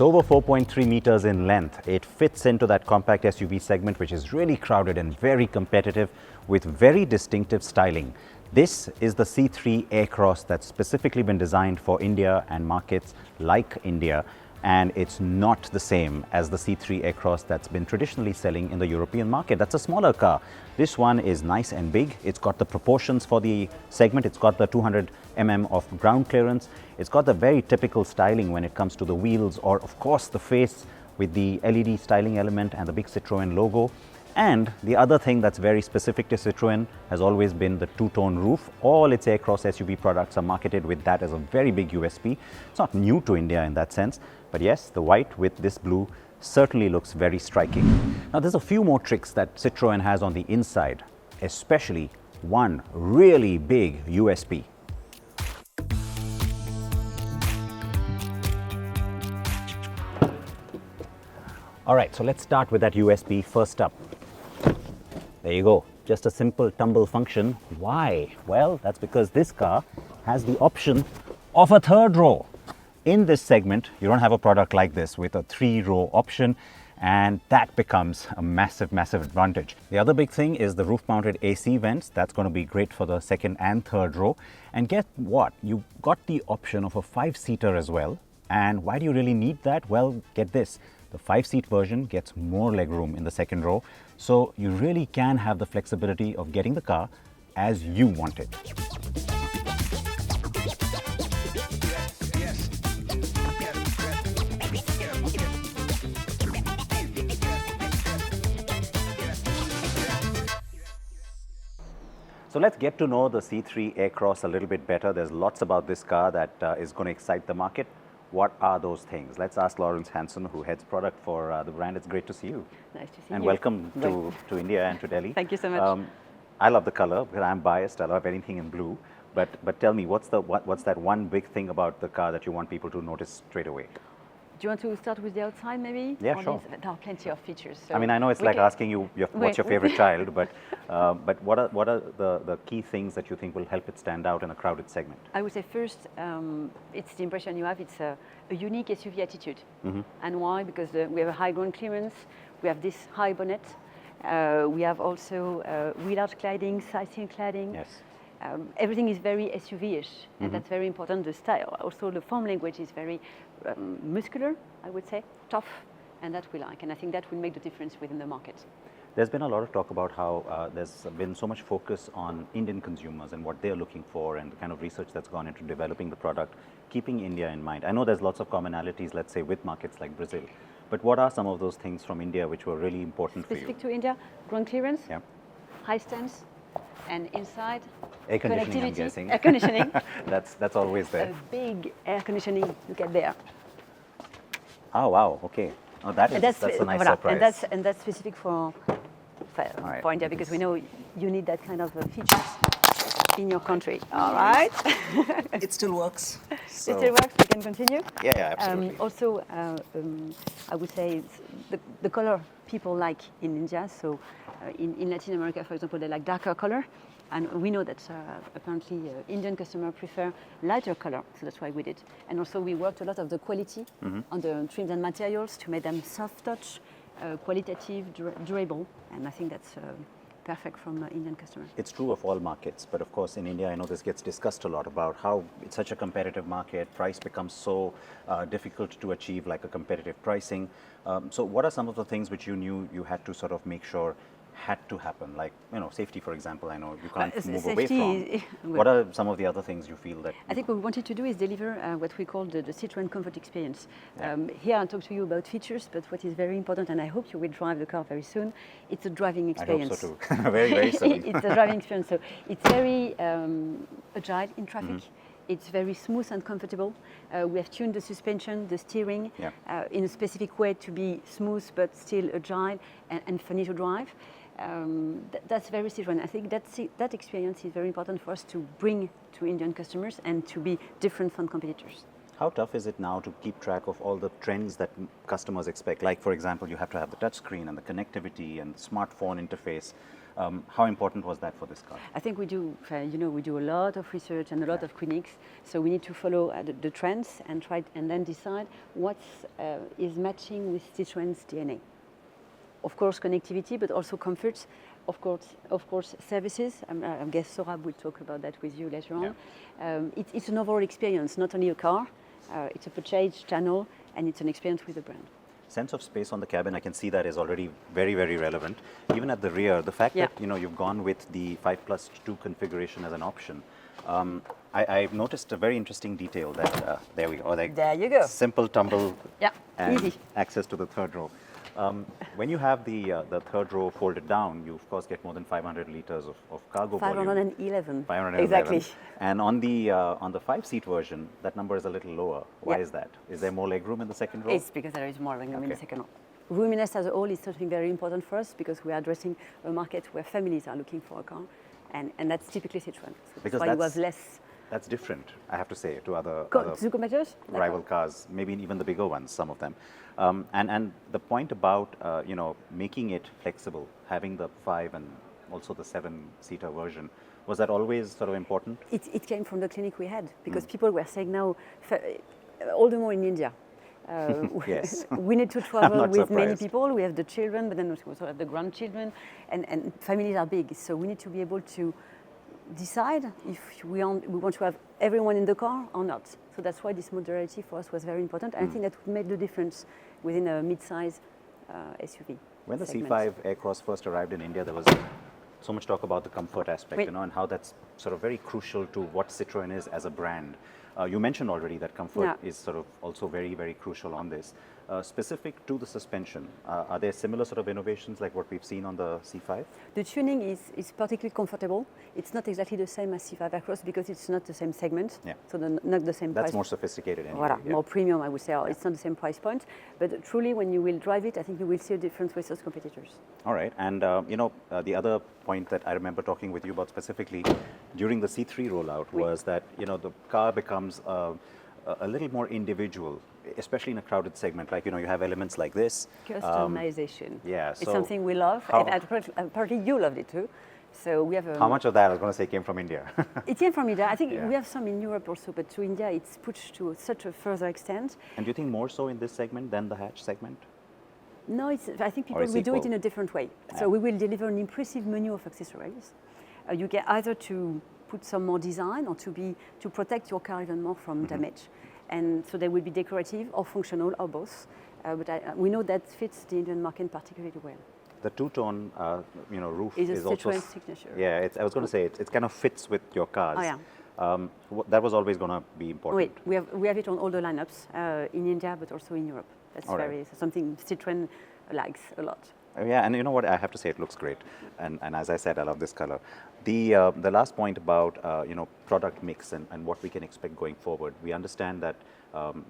over 4.3 meters in length. It fits into that compact SUV segment, which is really crowded and very competitive with very distinctive styling. This is the C3 Aircross that's specifically been designed for India and markets like India. And it's not the same as the C3 Aircross that's been traditionally selling in the European market. That's a smaller car. This one is nice and big. It's got the proportions for the segment. It's got the 200 mm of ground clearance. It's got the very typical styling when it comes to the wheels, or of course the face with the LED styling element and the big Citroën logo. And the other thing that's very specific to Citroën has always been the two-tone roof. All its Aircross SUV products are marketed with that as a very big USP. It's not new to India in that sense, but yes, the white with this blue certainly looks very striking. Now there's a few more tricks that Citroën has on the inside, especially one really big USP. All right, so let's start with that USP first up. There you go, just a simple tumble function. Why? Well, that's because this car has the option of a third row. In this segment, you don't have a product like this with a 3-row option, and that becomes a massive, massive advantage. The other big thing is the roof-mounted AC vents. That's going to be great for the second and third row. And get what? You got the option of a 5-seater as well. And why do you really need that? Well, get this. The 5-seat version gets more legroom in the second row, so you really can have the flexibility of getting the car as you want it. So let's get to know the C3 Aircross a little bit better. There's lots about this car that is going to excite the market. What are those things? Let's ask Laurence Hansen, who heads product for the brand. It's great to see you. Nice to see you. And welcome to India and to Delhi. Thank you so much. I love the color, because I'm biased. I love anything in blue. But tell me, what's that one big thing about the car that you want people to notice straight away? Do you want to start with the outside, maybe? Yeah, sure. There are plenty of features. So I mean, I know it's like asking you what's your favorite child, but what are the key things that you think will help it stand out in a crowded segment? I would say first, it's the impression you have. It's a unique SUV attitude. Mm-hmm. And why? Because we have a high ground clearance. We have this high bonnet. We have also wheel arch cladding, sightseeing cladding. Yes. Everything is very SUV-ish, and that's very important. The style, also the form language is very muscular, I would say, tough, and that we like. And I think that will make the difference within the market. There's been a lot of talk about how there's been so much focus on Indian consumers and what they're looking for, and the kind of research that's gone into developing the product, keeping India in mind. I know there's lots of commonalities, let's say, with markets like Brazil. But what are some of those things from India which were really important for you? Specific to India, ground clearance, yeah. High stance, and inside, air conditioning, connectivity, I'm guessing. air conditioning. that's always there. A big air conditioning, look at there. Oh, wow, okay. Oh, that's a nice surprise. And that's specific for India, because we know you need that kind of features in your country. All right. It still works. So. It still works, we can continue. Yeah, absolutely. Also, I would say it's the color people like in India. So in Latin America, for example, they like darker color. And we know that apparently Indian customers prefer lighter color, so that's why we did. And also we worked a lot of the quality on the trims and materials to make them soft touch, qualitative, durable, and I think that's perfect from Indian customers. It's true of all markets, but of course in India, I know this gets discussed a lot about how it's such a competitive market, price becomes so difficult to achieve, like a competitive pricing. So what are some of the things which you knew you had to sort of make sure had to happen, like, you know, safety, for example? I know you can't move away from. What are some of the other things you feel that... I think what we wanted to do is deliver what we call the Citroën comfort experience. Yeah. Here I'll talk to you about features, but what is very important, and I hope you will drive the car very soon, it's a driving experience. I hope so too. Very, very soon. It's a driving experience. So it's very agile in traffic. It's very smooth and comfortable. We have tuned the suspension, the steering, in a specific way to be smooth but still agile and funny to drive. That's very Citroën. I think that experience is very important for us to bring to Indian customers and to be different from competitors. How tough is it now to keep track of all the trends that customers expect? Like, for example, you have to have the touchscreen and the connectivity and the smartphone interface. How important was that for this car? I think we do, we do a lot of research and a lot of clinics, so we need to follow the trends and and then decide what is matching with Citroën's DNA. Of course, connectivity, but also comfort. Of course, services. I guess Saurabh will talk about that with you later on. Yeah. It's an overall experience, not only a car. It's a purchase channel, and it's an experience with the brand. Sense of space on the cabin, I can see that is already very, very relevant. Even at the rear, the fact that you've gone with the 5+2 configuration as an option. I've noticed a very interesting detail that there we go. Like there you go. Simple tumble and easy. access to the third row. When you have the third row folded down, you of course get more than 500 liters of cargo volume. 511. 511. Exactly. And on the 5-seat version, that number is a little lower. Why is that? Is there more legroom in the second row? It's because there is more legroom in the second row. Roominess as a whole is something very important for us because we are addressing a market where families are looking for a car, and that's typically Citroën. So because that's why you have less. That's different, I have to say, to other rival cars, maybe even the bigger ones, some of them. And the point about making it flexible, having the 5 and also the 7-seater version, was that always sort of important? It came from the clinic we had because people were saying now, all the more in India. Yes. We need to travel with many surprised. people. We have the children, but then we also have the grandchildren, and families are big. So we need to be able to decide if we want to have everyone in the car or not. So that's why this modularity for us was very important. And I think that would make the difference within a mid-size SUV. When the segment. C5 Aircross first arrived in India, there was so much talk about the comfort aspect, and how that's sort of very crucial to what Citroën is as a brand. You mentioned already that comfort is sort of also very, very crucial on this. Specific to the suspension, are there similar sort of innovations like what we've seen on the C5? The tuning is particularly comfortable. It's not exactly the same as C5 Aircross because it's not the same segment, so not the same price. That's more sophisticated anyway. Voilà, more premium, I would say. It's not the same price point, but truly when you will drive it, I think you will see a difference with those competitors. All right, and the other point that I remember talking with you about specifically during the C3 rollout was that the car becomes a little more individual, especially in a crowded segment. Like you have elements like this. Customization. Yeah, so it's something we love, and apparently you loved it too. So we have. How much of that I was going to say came from India? It came from India. I think we have some in Europe also, but to India it's pushed to such a further extent. And do you think more so in this segment than the hatch segment? No, I think people will do it in a different way. So we will deliver an impressive menu of accessories. You get either to put some more design or to protect your car even more from damage. And so they will be decorative or functional or both. But we know that fits the Indian market particularly well. The two-tone, roof is also Citroën signature. Yeah, I was going to say it kind of fits with your cars. Oh, yeah. That was always going to be important. Wait, we have it on all the lineups in India, but also in Europe. That's something Citroën likes a lot. Yeah, and you know what? I have to say it looks great, and as I said, I love this color. The last point about product mix and what we can expect going forward. We understand that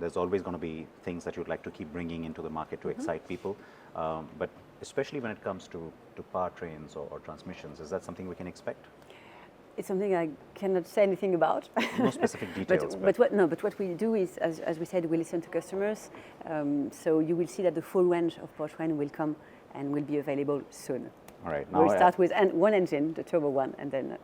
there's always going to be things that you'd like to keep bringing into the market to excite people, but especially when it comes to powertrains or transmissions, is that something we can expect? It's something I cannot say anything about. No specific details. but what we do is, as we said, we listen to customers. So you will see that the full range of powertrain will come and will be available soon. All right. Now we'll start with one engine, the turbo one, and then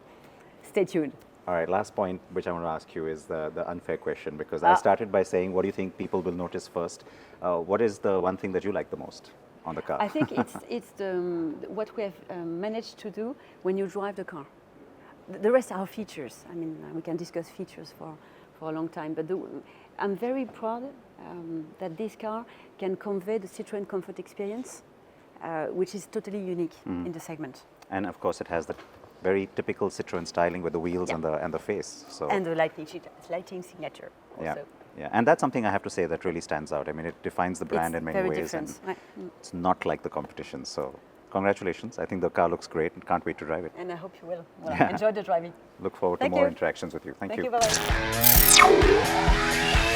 stay tuned. All right. Last point, which I want to ask you, is the unfair question, because I started by saying, what do you think people will notice first? What is the one thing that you like the most on the car? I think it's what we have managed to do when you drive the car. The rest are features. I mean, we can discuss features for a long time, but I'm very proud that this car can convey the Citroën comfort experience, which is totally unique in the segment. And of course, it has the very typical Citroën styling with the wheels and the face. So and the lighting signature also. Yeah, and that's something I have to say that really stands out. I mean, it defines the brand in many ways, and it's not like the competition. So, congratulations! I think the car looks great, and can't wait to drive it. And I hope you will. Enjoy the driving. Look forward to more interactions with you. Thank you. Thank you. Bye-bye.